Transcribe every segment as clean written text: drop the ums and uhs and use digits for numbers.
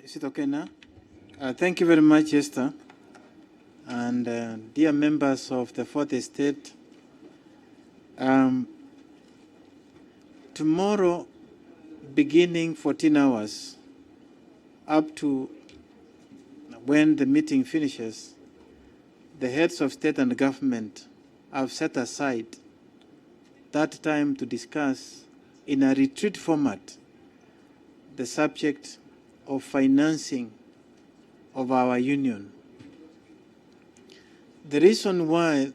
Is it okay now? Thank you very much, Esther. And dear members of the Fourth Estate, tomorrow, beginning 14 hours, up to when the meeting finishes, the heads of state and government have set aside that time to discuss in a retreat format the subject of financing of our union. The reason why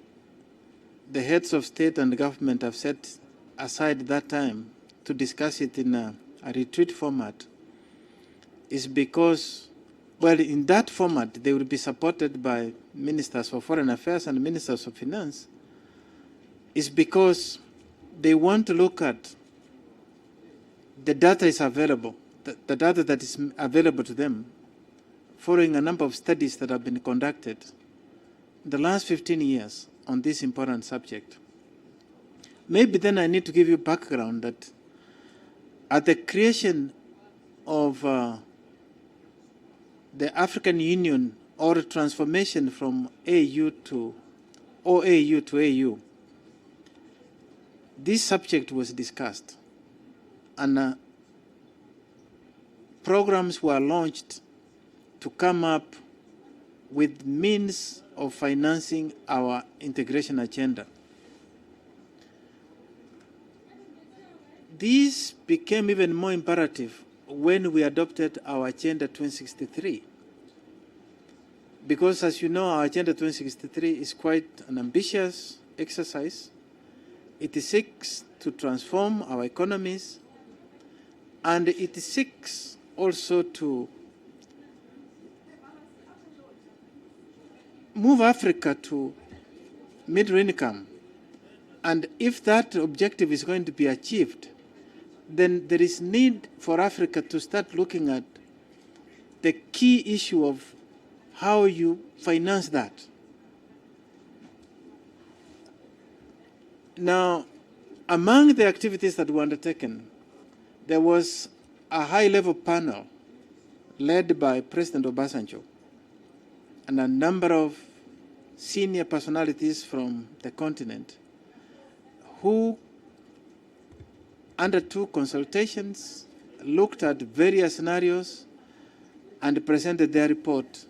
the heads of state and government have set aside that time to discuss it in a retreat format is because, well, in that format, they will be supported by ministers of foreign affairs and ministers of finance, is because they want to look at the data is available, the data that is available to them, following a number of studies that have been conducted in the last 15 years on this important subject. Maybe then I need to give you background that at the creation of the African Union, or transformation from AU to OAU to AU, this subject was discussed, and programs were launched to come up with means of financing our integration agenda. This became even more imperative when we adopted our Agenda 2063. Because as you know, our Agenda 2063 is quite an ambitious exercise. It seeks to transform our economies, and it seeks also to move Africa to middle income. And if that objective is going to be achieved, then there is need for Africa to start looking at the key issue of how you finance that. Now, among the activities that were undertaken, there was a high-level panel led by President Obasanjo and a number of senior personalities from the continent who undertook consultations, looked at various scenarios, and presented their report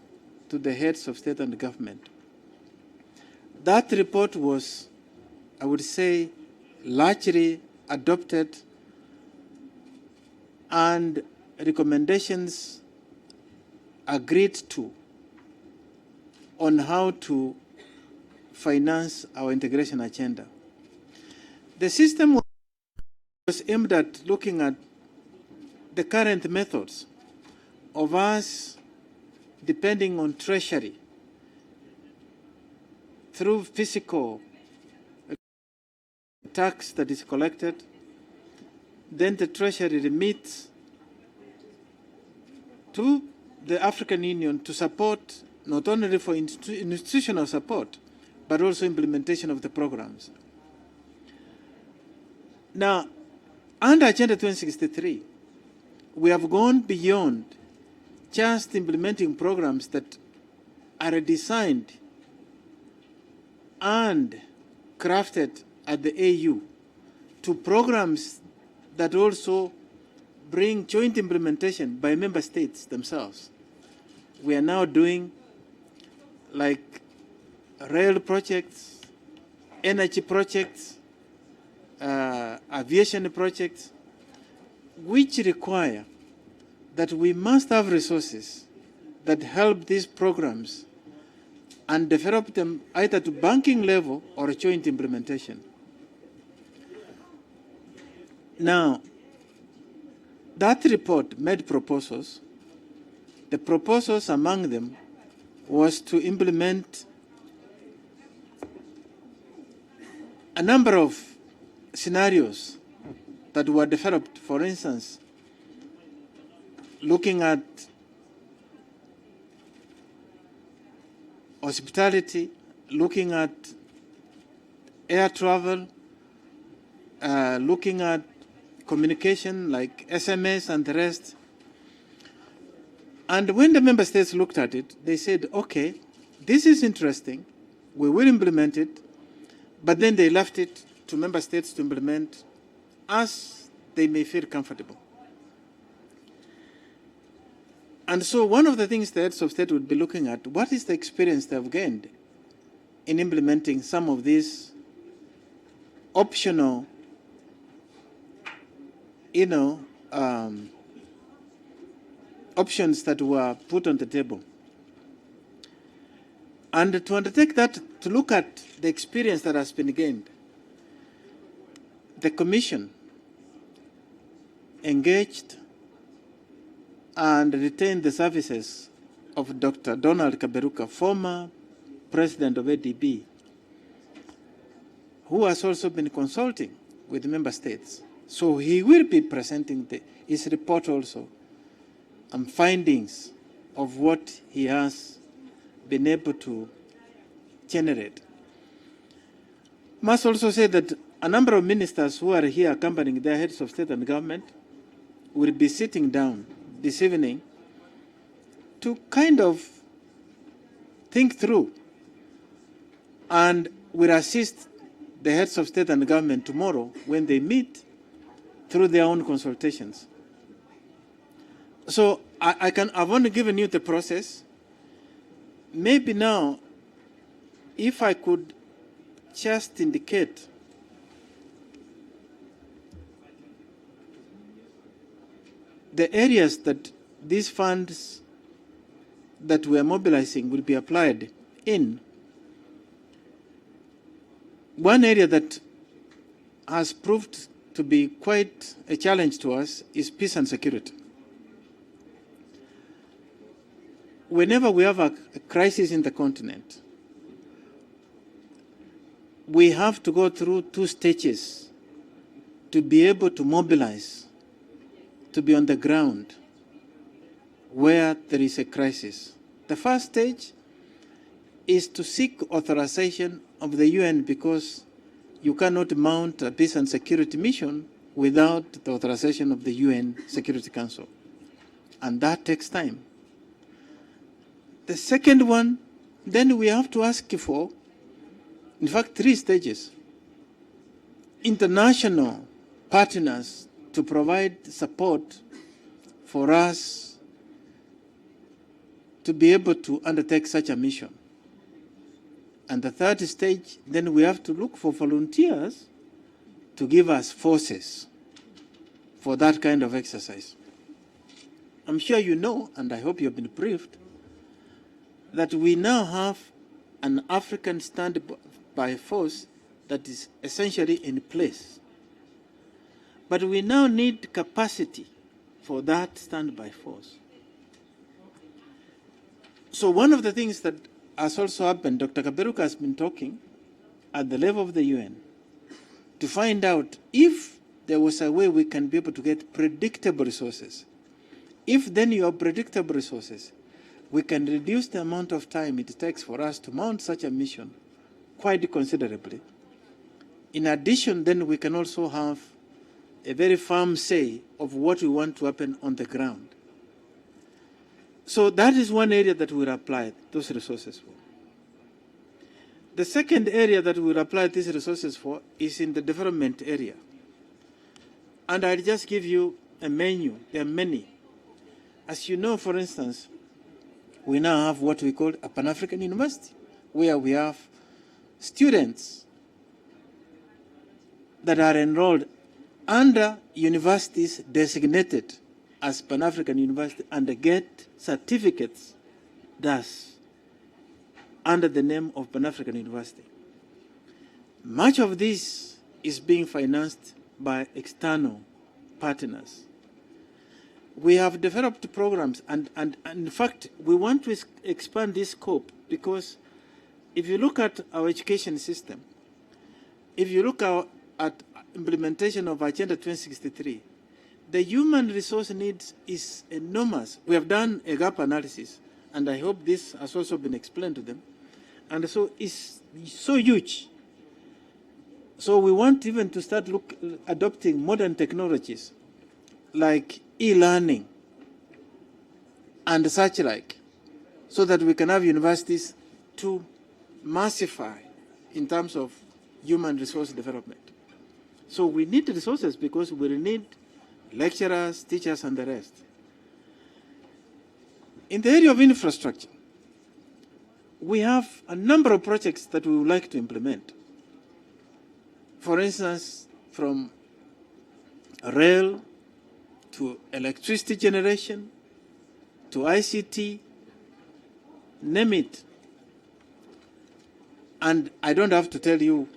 to the heads of state and government. That report was, I would say, largely adopted, and recommendations agreed to on how to finance our integration agenda. The system was aimed at looking at the current methods of us depending on treasury through physical tax that is collected. Then the treasury remits to the African Union to support, not only for institutional support, but also implementation of the programs. Now, under Agenda 2063, we have gone beyond just implementing programs that are designed and crafted at the AU to programs that also bring joint implementation by member states themselves. We are now doing like rail projects, energy projects, aviation projects, which require that we must have resources that help these programs and develop them either to banking level or joint implementation. Now, that report made proposals. The proposals among them was to implement a number of scenarios that were developed. For instance, looking at hospitality, looking at air travel, looking at communication like SMS and the rest. And when the member states looked at it, they said, okay, this is interesting, we will implement it, but then they left it to member states to implement as they may feel comfortable. And so one of the things the heads of state would be looking at, what is the experience they've gained in implementing some of these optional, options that were put on the table. And to undertake that, to look at the experience that has been gained, the Commission engaged and retained the services of Dr. Donald Kaberuka, former president of ADB, who has also been consulting with member states. So he will be presenting his report also and findings of what he has been able to generate. Must also say that a number of ministers who are here accompanying their heads of state and government will be sitting down this evening to kind of think through and will assist the heads of state and government tomorrow when they meet through their own consultations. So I've only given you the process. Maybe now, if I could just indicate the areas that these funds that we are mobilizing will be applied in. One area that has proved to be quite a challenge to us is peace and security. Whenever we have a crisis in the continent, we have to go through two stages to be able to mobilize, to be on the ground where there is a crisis. The first stage is to seek authorization of the UN, because you cannot mount a peace and security mission without the authorization of the UN Security Council. And that takes time. The second one, then we have to ask for, in fact, 3 stages. International partners to provide support for us to be able to undertake such a mission. And the third stage, then we have to look for volunteers to give us forces for that kind of exercise. I'm sure you know, and I hope you've been briefed, that we now have an African standby force that is essentially in place. But we now need capacity for that standby force. So one of the things that has also happened, Dr. Kaberuka has been talking at the level of the UN to find out if there was a way we can be able to get predictable resources. If then you have predictable resources, we can reduce the amount of time it takes for us to mount such a mission quite considerably. In addition, then we can also have a very firm say of what we want to happen on the ground. So that is one area that we'll apply those resources for. The second area that we'll apply these resources for is in the development area. And I'll just give you a menu. There are many. As you know, for instance, we now have what we call a Pan-African University, where we have students that are enrolled under universities designated as Pan-African University and they get certificates thus under the name of Pan-African University. Much of this is being financed by external partners. We have developed programs and in fact, we want to expand this scope because if you look at our education system, if you look at implementation of Agenda 2063, the human resource needs is enormous. We have done a gap analysis, and I hope this has also been explained to them. And so it's so huge. So we want even to start adopting modern technologies like e-learning and such like, so that we can have universities to massify in terms of human resource development. So we need resources because we need lecturers, teachers, and the rest. In the area of infrastructure, we have a number of projects that we would like to implement. For instance, from rail to electricity generation to ICT, name it. And I don't have to tell you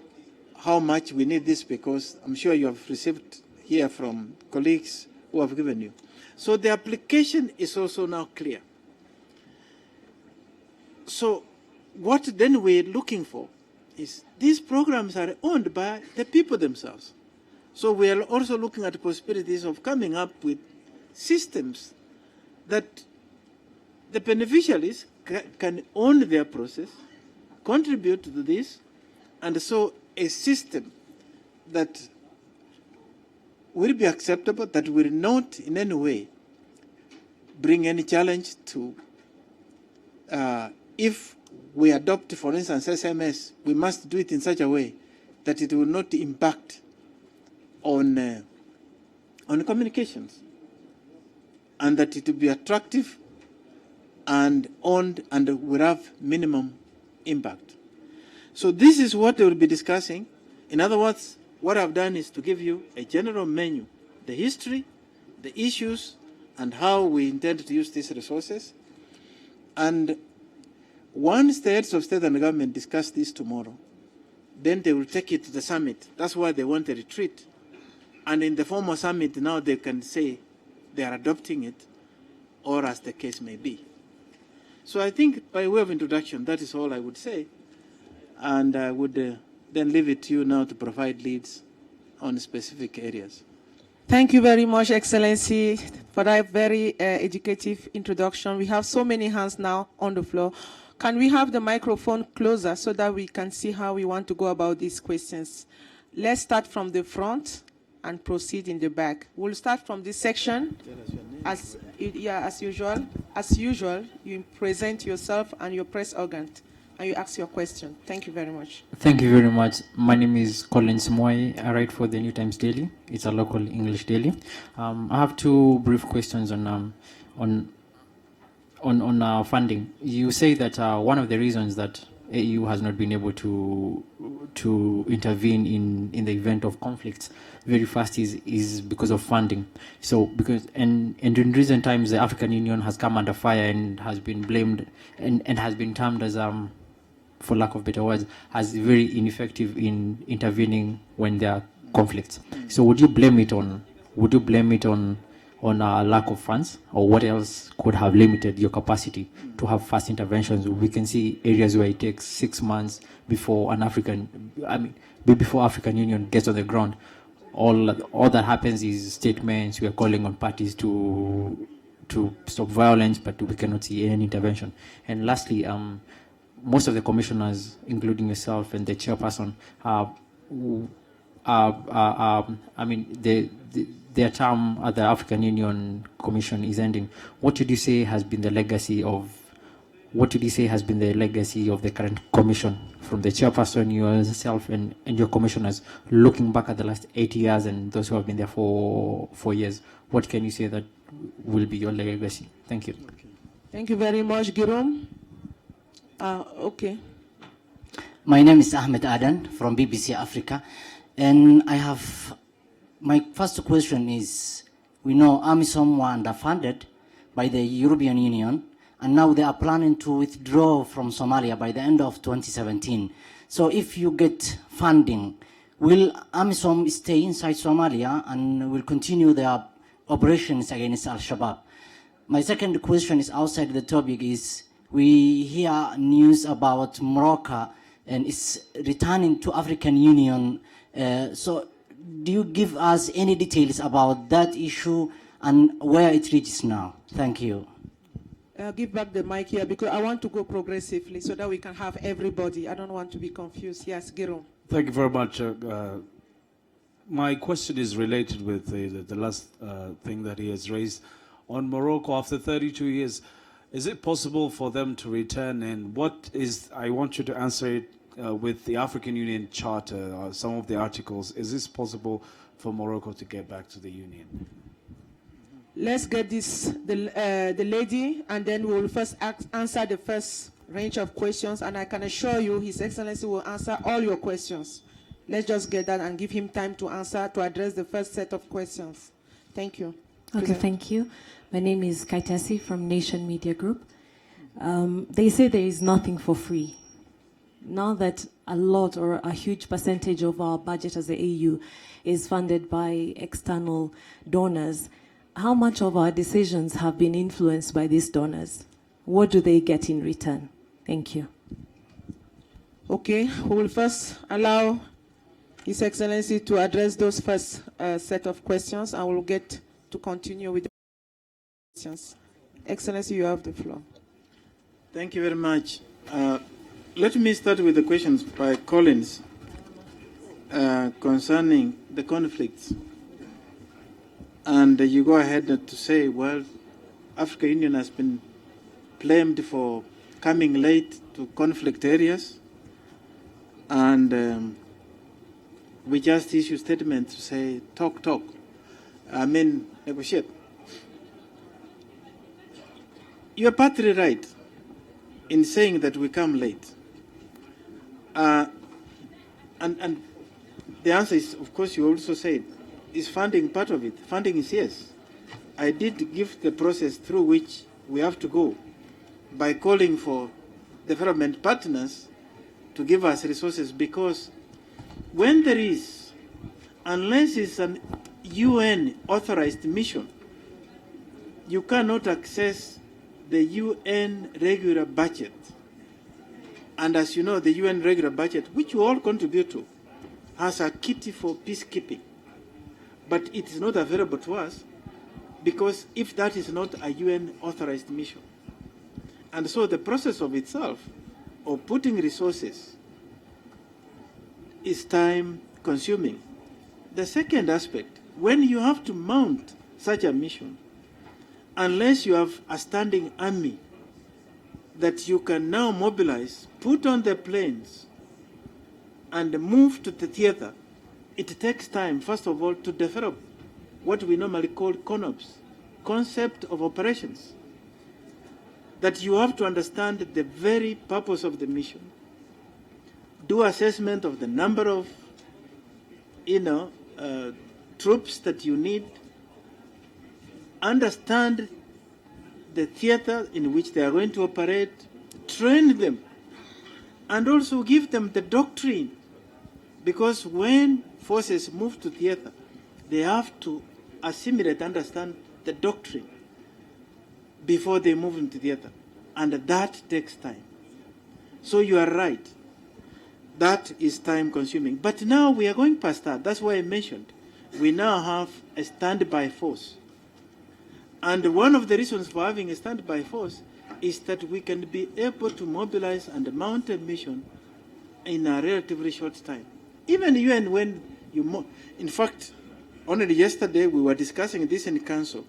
how much we need this because I'm sure you have received here from colleagues who have given you. So the application is also now clear. So what then we're looking for is these programs are owned by the people themselves. So we are also looking at possibilities of coming up with systems that the beneficiaries can own their process, contribute to this, and so a system that will be acceptable, that will not in any way bring any challenge to, if we adopt, for instance, SMS, we must do it in such a way that it will not impact on communications, and that it will be attractive and owned and will have minimum impact. So this is what they will be discussing. In other words, what I've done is to give you a general menu, the history, the issues, and how we intend to use these resources. And once the heads of state and government discuss this tomorrow, then they will take it to the summit. That's why they want a retreat. And in the formal summit, now they can say they are adopting it, or as the case may be. So I think by way of introduction, that is all I would say. And I would then leave it to you now to provide leads on specific areas. Thank you very much, Excellency, for that very educative introduction. We have so many hands now on the floor. Can we have the microphone closer so that we can see how we want to go about these questions? Let's start from the front and proceed in the back. We'll start from this section. As usual. As usual, you present yourself and your press organ, and you ask your question. Thank you very much. Thank you very much. My name is Collins Moy. I write for the New Times Daily. It's a local English daily. I have two brief questions on funding. You say that one of the reasons that AU has not been able to intervene in the event of conflicts very fast is because of funding. So because and in recent times the African Union has come under fire and has been blamed and has been termed as for lack of better words as very ineffective in intervening when there are conflicts. So would you blame it on a lack of funds, or what else could have limited your capacity to have fast interventions? We can see areas where it takes 6 months before before African Union gets on the ground. All that happens is statements. We are calling on parties to stop violence, but we cannot see any intervention. And lastly, most of the commissioners, including yourself and the chairperson, their term at the African Union Commission is ending. What would you say has been the legacy of the current commission, from the chairperson, yourself, and your commissioners, looking back at the last 8 years and those who have been there for 4 years? What can you say that will be your legacy? Thank you. Thank you very much, Girom. Okay. My name is Ahmed Adan from BBC Africa, and my first question is, we know AMISOM were underfunded by the European Union, and now they are planning to withdraw from Somalia by the end of 2017. So if you get funding, will AMISOM stay inside Somalia and will continue their operations against Al-Shabaab? My second question is outside the topic is, we hear news about Morocco and it's returning to African Union. So do you give us any details about that issue and where it reaches now? Thank you. I'll give back the mic here because I want to go progressively so that we can have everybody. I don't want to be confused. Yes, Girom. Thank you very much. My question is related with the last thing that he has raised on Morocco after 32 years. Is it possible for them to return? And what is, I want you to answer it with the African Union Charter, some of the articles. Is this possible for Morocco to get back to the Union? Let's get the lady, and then we'll first answer the first range of questions, and I can assure you His Excellency will answer all your questions. Let's just get that and give him time to answer, to address the first set of questions. Thank you. Okay, thank you. My name is Kaitasi from Nation Media Group. They say there is nothing for free. Now that a lot or a huge percentage of our budget as the AU is funded by external donors, how much of our decisions have been influenced by these donors? What do they get in return? Thank you. Okay, we will first allow His Excellency to address those first set of questions, and we'll get to continue with the questions. Excellency, you have the floor. Thank you very much. Let me start with the questions by Collins concerning the conflicts. And you go ahead to say, well, African Union has been blamed for coming late to conflict areas, and we just issue statements to say, talk. Negotiate. You're partly right in saying that we come late. And the answer is, of course, you also said, is funding part of it? Funding is yes. I did give the process through which we have to go by calling for development partners to give us resources, because when there is, unless it's an UN authorized mission, you cannot access the UN regular budget. And as you know, the UN regular budget, which we all contribute to, has a kitty for peacekeeping. But it is not available to us, because if that is not a UN authorized mission. And so the process of itself, of putting resources, is time consuming. The second aspect, when you have to mount such a mission, unless you have a standing army that you can now mobilize, put on the planes, and move to the theater, it takes time, first of all, to develop what we normally call CONOPS, concept of operations, that you have to understand the very purpose of the mission, do assessment of the number of troops that you need, understand the theater in which they are going to operate, train them, and also give them the doctrine. Because when forces move to theater, they have to assimilate, understand the doctrine before they move into theater. And that takes time. So you are right. That is time consuming. But now we are going past that. That's why I mentioned we now have a standby force. And one of the reasons for having a standby force is that we can be able to mobilize and mount a mission in a relatively short time. Even UN, when you in fact, only yesterday we were discussing this in council,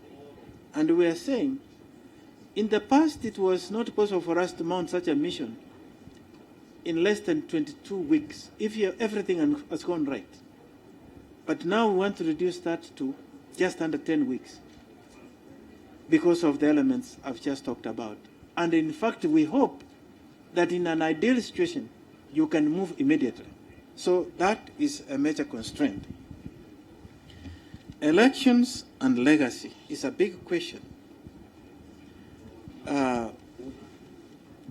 and we are saying, in the past it was not possible for us to mount such a mission in less than 22 weeks if everything has gone right. But now we want to reduce that to just under 10 weeks because of the elements I've just talked about. And in fact, we hope that in an ideal situation, you can move immediately. So that is a major constraint. Elections and legacy is a big question.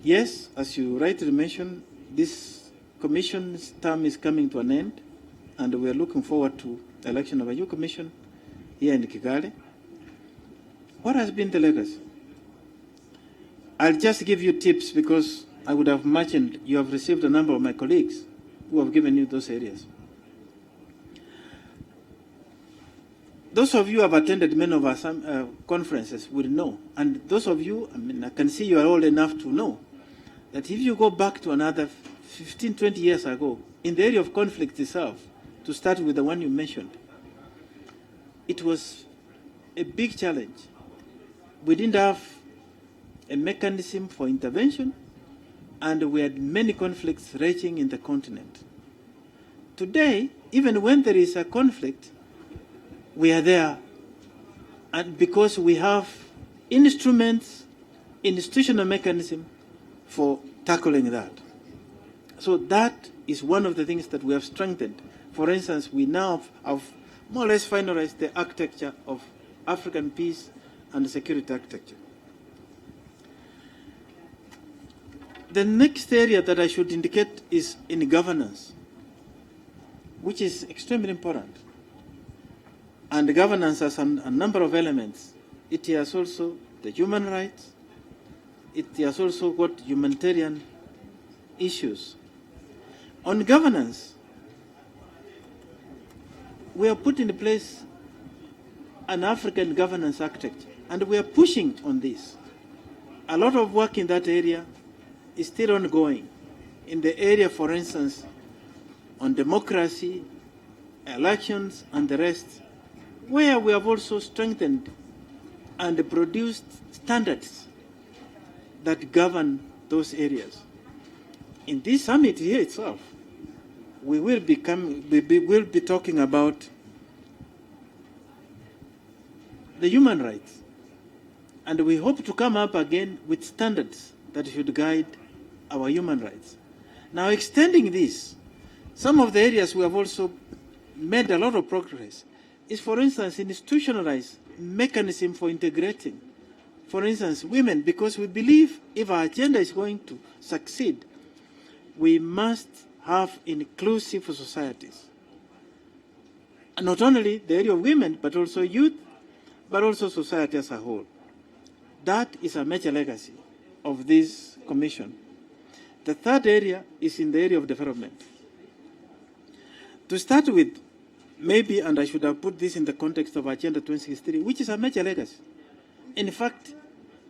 Yes, as you rightly mentioned, this commission's term is coming to an end, and we are looking forward to the election of a new commission here in Kigali. What has been the legacy? I'll just give you tips, because I would have mentioned you have received a number of my colleagues who have given you those areas. Those of you who have attended many of our conferences will know, and those of you, I can see you are old enough to know, that if you go back to another 15, 20 years ago, in the area of conflict itself, to start with the one you mentioned, it was a big challenge we didn't have a mechanism for intervention, and we had many conflicts raging in the continent. Today, even when there is a conflict, we are there, and because we have instruments, institutional mechanism for tackling that. So that is one of the things that we have strengthened. For instance, we now have more or less finalized the architecture of African peace and security architecture. The next area that I should indicate is in governance, which is extremely important. And governance has a number of elements. It has also the human rights. It has also got humanitarian issues. On governance, we have put in place an African governance architecture, and we are pushing on this. A lot of work in that area is still ongoing. In the area, for instance, on democracy, elections, and the rest, where we have also strengthened and produced standards that govern those areas. In this summit here itself, we will be talking about the human rights, and we hope to come up again with standards that should guide our human rights. Now, extending this, some of the areas we have also made a lot of progress is, for instance, institutionalized mechanism for integrating, for instance, women, because we believe if our agenda is going to succeed, we must have inclusive societies. And not only the area of women, but also youth, but also society as a whole. That is a major legacy of this commission. The third area is in the area of development. To start with, maybe, and I should have put this in the context of Agenda 2063, which is a major legacy. In fact,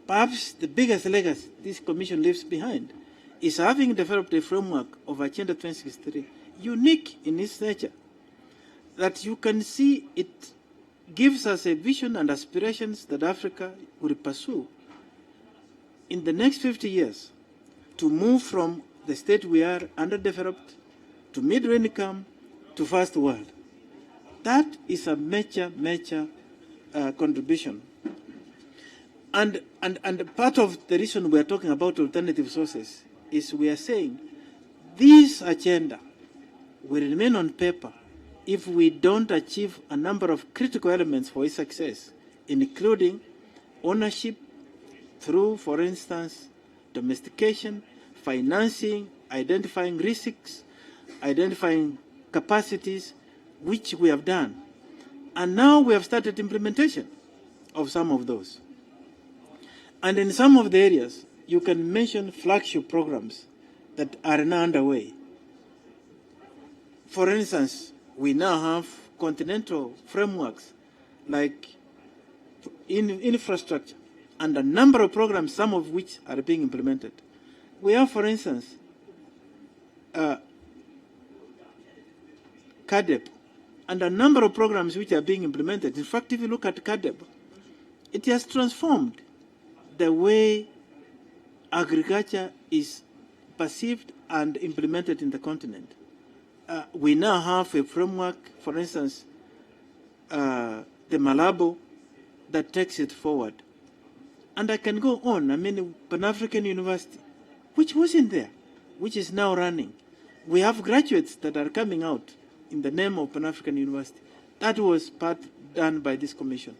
perhaps the biggest legacy this commission leaves behind is having developed a framework of Agenda 2063, unique in its nature, that you can see it gives us a vision and aspirations that Africa will pursue in the next 50 years to move from the state we are, underdeveloped, to middle income, to first world. That is a major contribution. And part of the reason we are talking about alternative sources is we are saying this agenda will remain on paper if we don't achieve a number of critical elements for its success, including ownership through, for instance, domestication, financing, identifying risks, identifying capacities, which we have done. And now we have started implementation of some of those. And in some of the areas, you can mention flagship programs that are now underway. For instance, we now have continental frameworks like in infrastructure and a number of programs, some of which are being implemented. We have, for instance, CADEP, and a number of programs which are being implemented. In fact, if you look at CADEP, it has transformed the way agriculture is perceived and implemented in the continent. We now have a framework, for instance, the Malabo, that takes it forward. And I can go on. I mean, Pan-African University, which wasn't there, which is now running. We have graduates that are coming out in the name of Pan-African University. That was part done by this commission.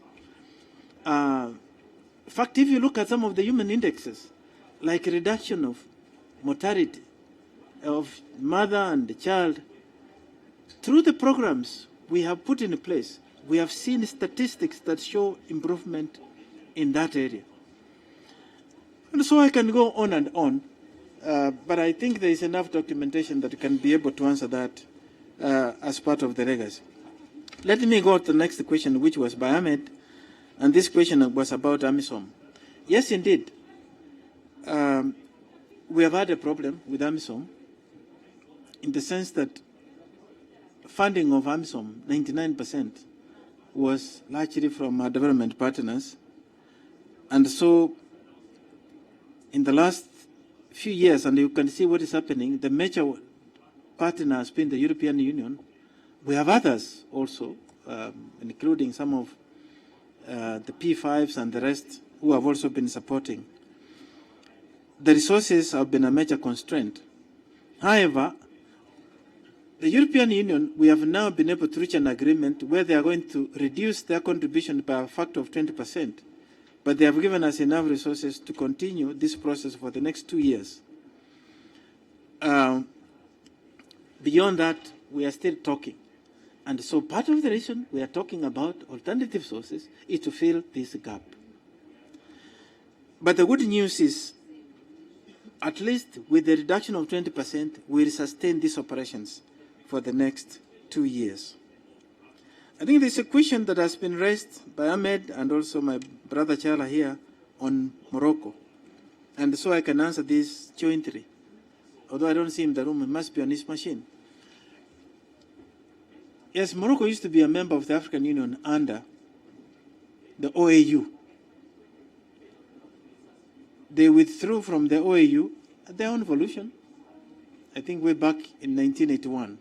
In fact, if you look at some of the human indexes, like reduction of mortality of mother and the child, through the programs we have put in place, we have seen statistics that show improvement in that area. And so I can go on and on, but I think there is enough documentation that can be able to answer that as part of the legacy. Let me go to the next question, which was by Ahmed, and this question was about AMISOM. Yes, indeed. We have had a problem with AMISOM in the sense that funding of AMISOM, 99%, was largely from our development partners, And so, in the last few years, and you can see what is happening, the major partner has been the European Union. We have others also, including some of the P5s and the rest, who have also been supporting. The resources have been a major constraint. However, the European Union, we have now been able to reach an agreement where they are going to reduce their contribution by a factor of 20%, but they have given us enough resources to continue this process for the next 2 years. Beyond that, we are still talking. And so part of the reason we are talking about alternative sources is to fill this gap. But the good news is, at least with the reduction of 20%, we will sustain these operations for the next 2 years. I think there's a question that has been raised by Ahmed and also my brother Chala here on Morocco. And so I can answer this jointly. Although I don't see him in the room, he must be on his machine. Yes, Morocco used to be a member of the African Union under the OAU. They withdrew from the OAU at their own volition, I think way back in 1981.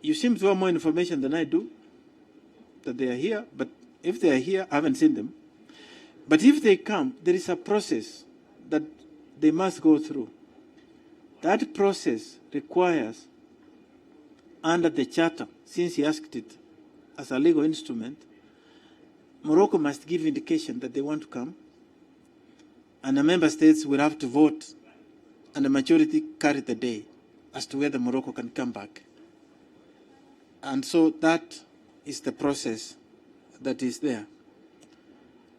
You seem to have more information than I do, that they are here, but if they are here, I haven't seen them. But if they come, there is a process that they must go through. That process requires, under the Charter, since he asked it as a legal instrument, Morocco must give indication that they want to come, and the member states will have to vote, and the majority carry the day as to whether Morocco can come back. And so that is the process that is there.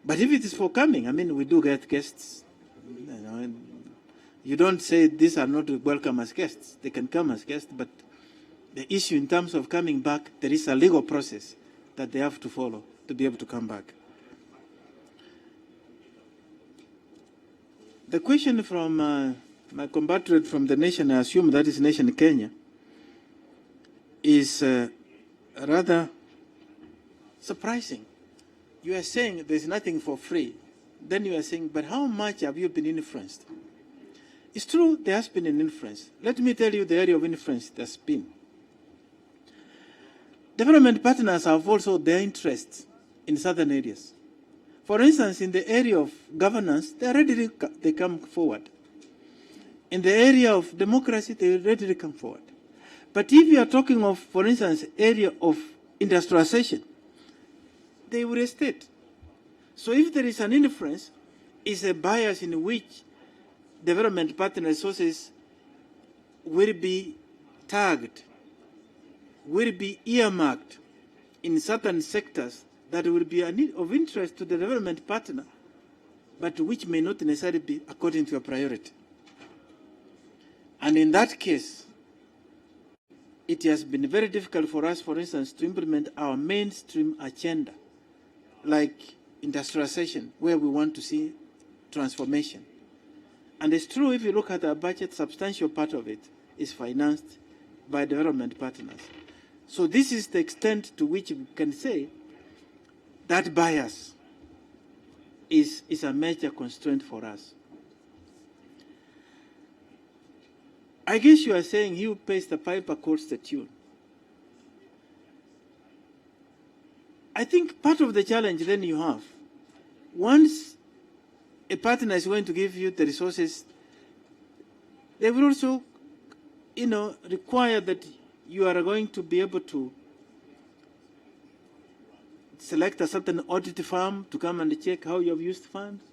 But if it is for coming, I mean, we do get guests. You don't say these are not welcome as guests. They can come as guests, but the issue in terms of coming back, there is a legal process that they have to follow to be able to come back. The question from my compatriot from the nation, I assume that is nation Kenya, is rather surprising. You are saying there's nothing for free. Then you are saying, but how much have you been influenced? It's true, there has been an influence. Let me tell you the area of influence there's been. Development partners have also their interests in certain areas. For instance, in the area of governance, they come forward. In the area of democracy, they readily come forward. But if you are talking of, for instance, area of industrialization, they will state. So if there is an influence, it's a bias in which development partner resources will be tagged, will be earmarked in certain sectors that will be of interest to the development partner, but which may not necessarily be according to your priority. And in that case, it has been very difficult for us, for instance, to implement our mainstream agenda, like industrialization, where we want to see transformation. And it's true, if you look at our budget, substantial part of it is financed by development partners. So this is the extent to which we can say that bias is a major constraint for us. I guess you are saying he who pays the piper quotes the tune. I think part of the challenge then you have, once a partner is going to give you the resources, they will also, require that you are going to be able to select a certain audit firm to come and check how you have used funds,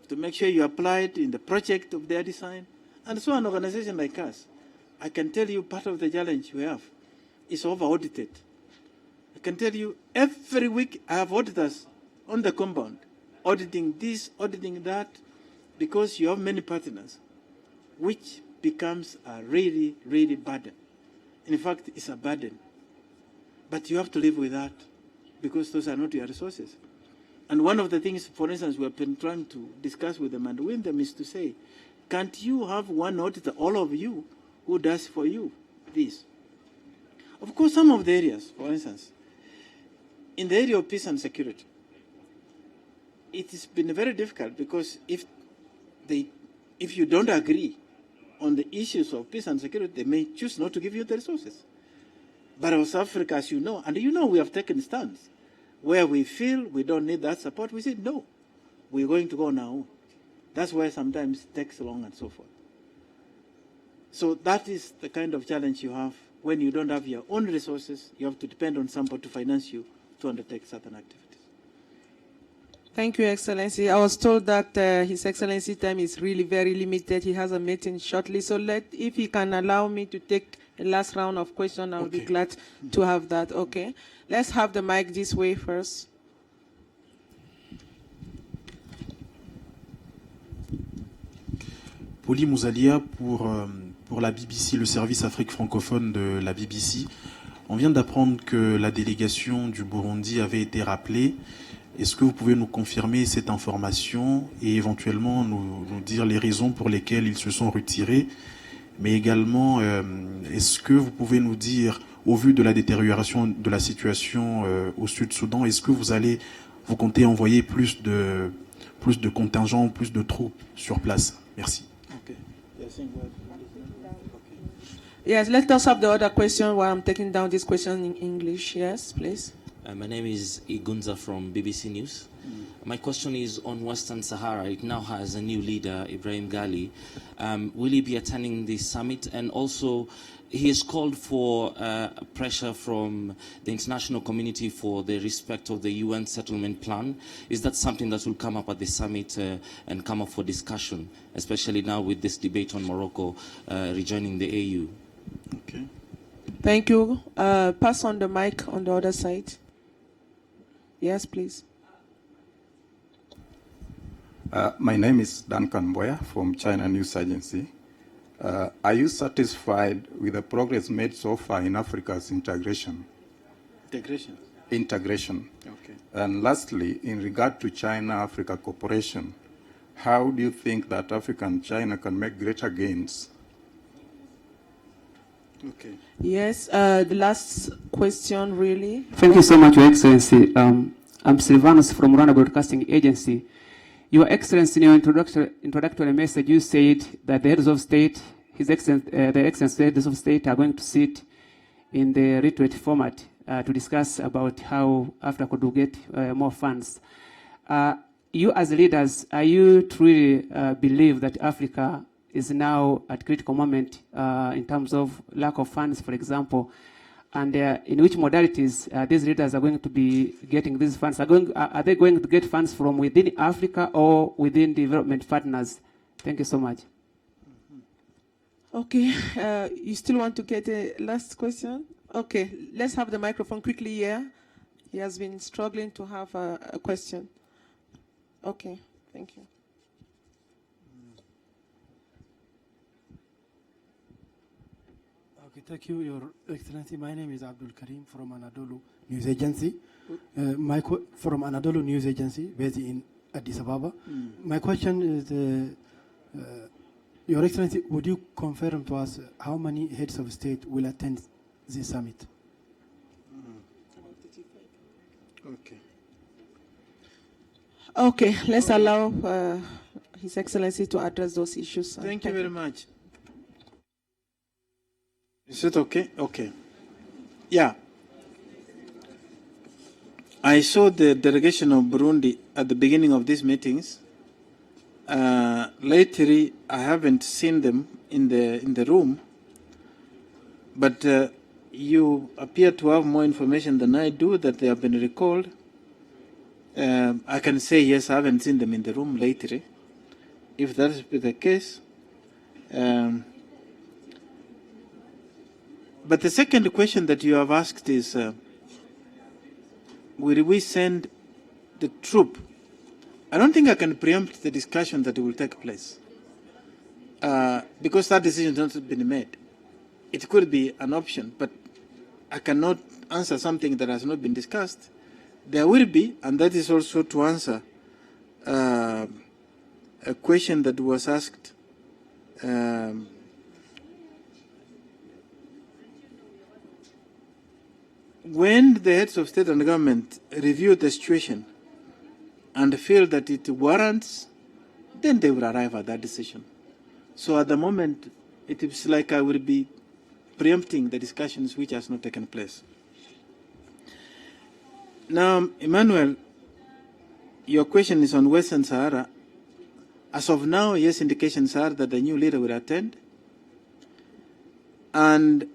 to make sure you applied in the project of their design. And so an organization like us, I can tell you part of the challenge we have is over-audited. I can tell you every week I have auditors on the compound, auditing this, auditing that, because you have many partners, which becomes a really, really burden. In fact, it's a burden. But you have to live with that because those are not your resources. And one of the things, for instance, we have been trying to discuss with them and win them is to say, can't you have one auditor, all of you, who does for you this? Of course, some of the areas, for instance, in the area of peace and security, it has been very difficult because if you don't agree on the issues of peace and security, they may choose not to give you the resources. But of South Africa, as you know, and you know we have taken stands where we feel we don't need that support, we say no, we're going to go on our own. That's why sometimes it takes long and so forth. So that is the kind of challenge you have when you don't have your own resources. You have to depend on somebody to finance you to undertake certain activities. Thank you, Excellency. I was told that His Excellency time is really very limited. He has a meeting shortly. So if he can allow me to take a last round of questions, I'll be glad to have that. Okay. Let's have the mic this way first. Poli Mouzalia pour la BBC, le service Afrique francophone de la BBC. On vient d'apprendre que la délégation du Burundi avait été rappelée. Est-ce que vous pouvez nous confirmer cette information et éventuellement nous dire les raisons pour lesquelles ils se sont retirés? Mais également, est-ce que vous pouvez nous dire, au vu de la détérioration de la situation au Sud-Soudan, est-ce que vous comptez envoyer plus de contingents, plus de troupes sur place? Merci. Okay. Yes, let us have the other question while I'm taking down this question in English. Yes, please. My name is Igunza from BBC News. My question is on Western Sahara. It now has a new leader, Ibrahim Gali. Will he be attending the summit? And also, he has called for pressure from the international community for the respect of the UN settlement plan. Is that something that will come up at the summit and come up for discussion, especially now with this debate on Morocco rejoining the AU? Okay. Thank you. Pass on the mic on the other side. Yes, please. My name is Duncan Boya from China News Agency. Are you satisfied with the progress made so far in Africa's integration? Integration. Okay. And lastly, in regard to China-Africa cooperation, how do you think that Africa and China can make greater gains? Okay. Yes, the last question, really. Thank you so much, Your Excellency. I'm Silvanus from Rwanda Broadcasting Agency. Your Excellency, in your introductory message, you said that the heads of state, the heads of state are going to sit in the retreat format to discuss about how Africa could get more funds. You as leaders, are you truly believe that Africa is now at critical moment in terms of lack of funds, for example, and in which modalities these leaders are going to be getting these funds? Are they going to get funds from within Africa or within development partners? Thank you so much. Okay, you still want to get a last question? Okay, let's have the microphone quickly here. He has been struggling to have a question. Okay, thank you. Okay, thank you, Your Excellency. My name is Abdul Karim from Anadolu News Agency. From Anadolu News Agency, based in Addis Ababa. My question is, Your Excellency, would you confirm to us how many heads of state will attend this summit? Okay. Okay, let's allow His Excellency to address those issues. Thank you very much. Is it okay? Okay. Yeah. I saw the delegation of Burundi at the beginning of these meetings. Lately, I haven't seen them in the room, but you appear to have more information than I do that they have been recalled. I can say yes, I haven't seen them in the room lately. If that is the case, but the second question that you have asked is, will we send the troop? I don't think I can preempt the discussion that will take place because that decision has not been made. It could be an option, but I cannot answer something that has not been discussed. There will be, and that is also to answer a question that was asked when the heads of state and government reviewed the situation, and feel that it warrants, then they will arrive at that decision. So at the moment, it is like I will be preempting the discussions which has not taken place. Now, Emmanuel, your question is on Western Sahara. As of now, yes, indications are that the new leader will attend. And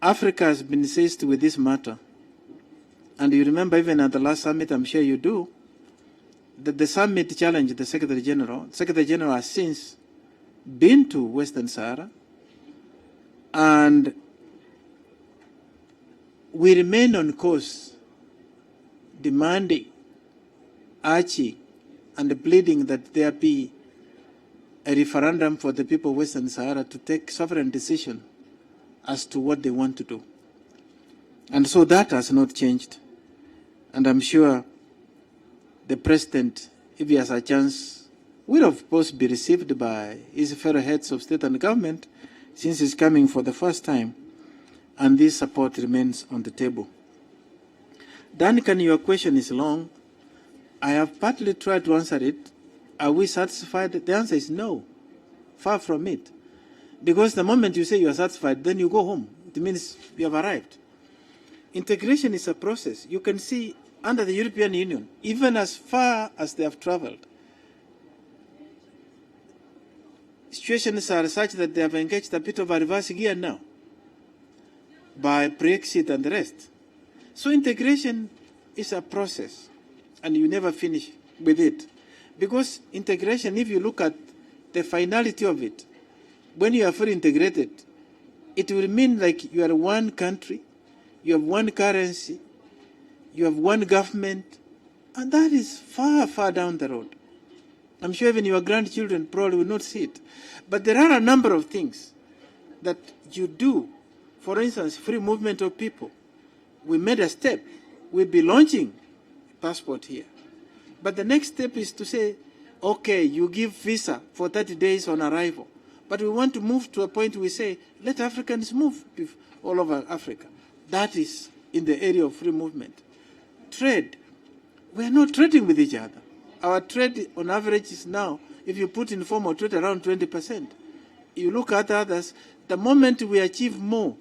Africa has been seized with this matter. And you remember even at the last summit, I'm sure you do, that the summit challenged the Secretary General. The Secretary General has since been to Western Sahara, and we remain on course, demanding, urging, and pleading that there be a referendum for the people of Western Sahara to take sovereign decision as to what they want to do. And so that has not changed. And I'm sure the president, if he has a chance, will of course be received by his fellow heads of state and government, since he's coming for the first time, and this support remains on the table. Duncan, your question is long. I have partly tried to answer it. Are we satisfied? The answer is no, far from it. Because the moment you say you are satisfied, then you go home. It means you have arrived. Integration is a process. You can see under the European Union, even as far as they have traveled, situations are such that they have engaged a bit of a reverse gear now by Brexit and the rest. So integration is a process, and you never finish with it. Because integration, if you look at the finality of it, when you are fully integrated, it will mean like you are one country, you have one currency, you have one government, and that is far, far down the road. I'm sure even your grandchildren probably will not see it. But there are a number of things that you do. For instance, free movement of people. We made a step. We'll be launching passport here. But the next step is to say, okay, you give visa for 30 days on arrival. But we want to move to a point where we say, let Africans move all over Africa. That is in the area of free movement. Trade. We are not trading with each other. Our trade on average is now, if you put informal trade, around 20%. You look at others, the moment we achieve more,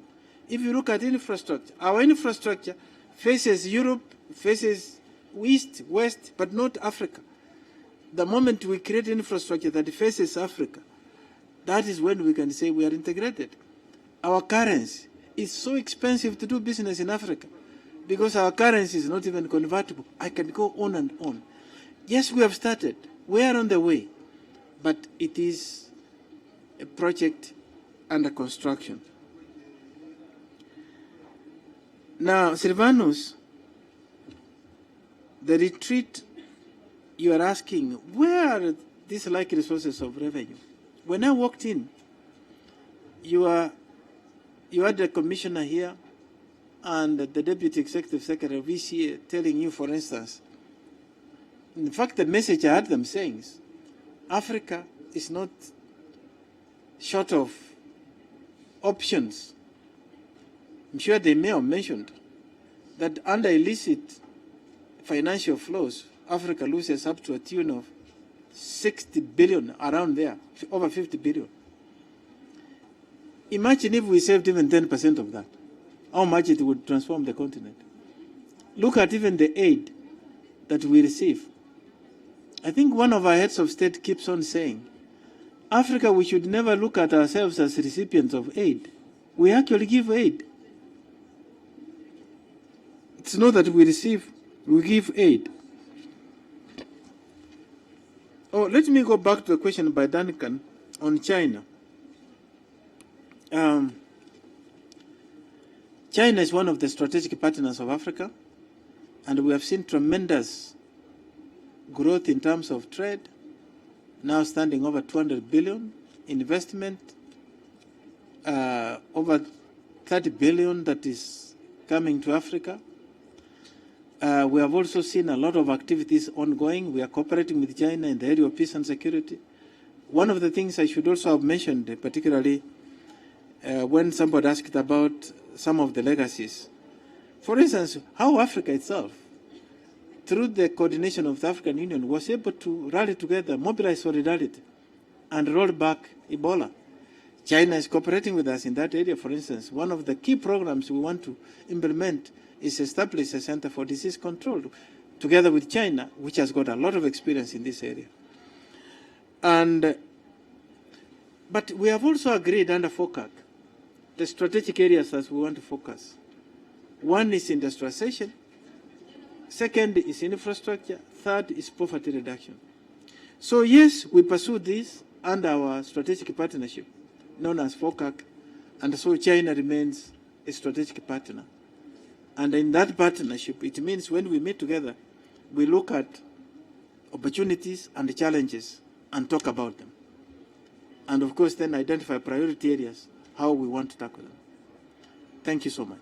if you look at infrastructure, our infrastructure faces Europe, faces East, West, but not Africa. The moment we create infrastructure that faces Africa, that is when we can say we are integrated. Our currency is so expensive to do business in Africa because our currency is not even convertible. I can go on and on. Yes, we have started. We are on the way. But it is a project under construction. Now, Silvanus, the retreat, you are asking, where are these likely sources of revenue? When I walked in, you had the commissioner here and the deputy executive secretary of VCA telling you, for instance, in fact, the message I had them saying is, Africa is not short of options. I'm sure they may have mentioned that under illicit financial flows, Africa loses up to a tune of 60 billion, around there, over 50 billion. Imagine if we saved even 10% of that, how much it would transform the continent. Look at even the aid that we receive. I think one of our heads of state keeps on saying, Africa, we should never look at ourselves as recipients of aid. We actually give aid. It's not that we receive, we give aid. Oh, let me go back to the question by Duncan on China. China is one of the strategic partners of Africa, and we have seen tremendous growth in terms of trade, now standing over 200 billion, investment, over 30 billion that is coming to Africa. We have also seen a lot of activities ongoing. We are cooperating with China in the area of peace and security. One of the things I should also have mentioned, particularly when somebody asked about some of the legacies. For instance, how Africa itself through the coordination of the African Union, was able to rally together, mobilize solidarity, and roll back Ebola. China is cooperating with us in that area, for instance. One of the key programs we want to implement is establish a Center for Disease Control, together with China, which has got a lot of experience in this area. But we have also agreed under FOCAC the strategic areas that we want to focus. One is industrialization, second is infrastructure, third is poverty reduction. So yes, we pursue this under our strategic partnership, known as FOCAC, and so China remains a strategic partner. And in that partnership, it means when we meet together, we look at opportunities and challenges and talk about them. And of course, then identify priority areas, how we want to tackle them. Thank you so much.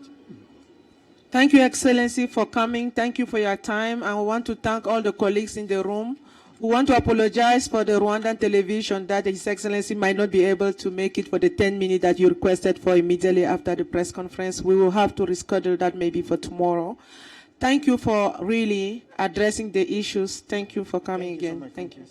Thank you, Excellency, for coming. Thank you for your time. And we want to thank all the colleagues in the room. We want to apologize for the Rwandan television that His Excellency might not be able to make it for the 10 minutes that you requested for immediately after the press conference. We will have to reschedule that maybe for tomorrow. Thank you for really addressing the issues. Thank you for coming again. Thank you.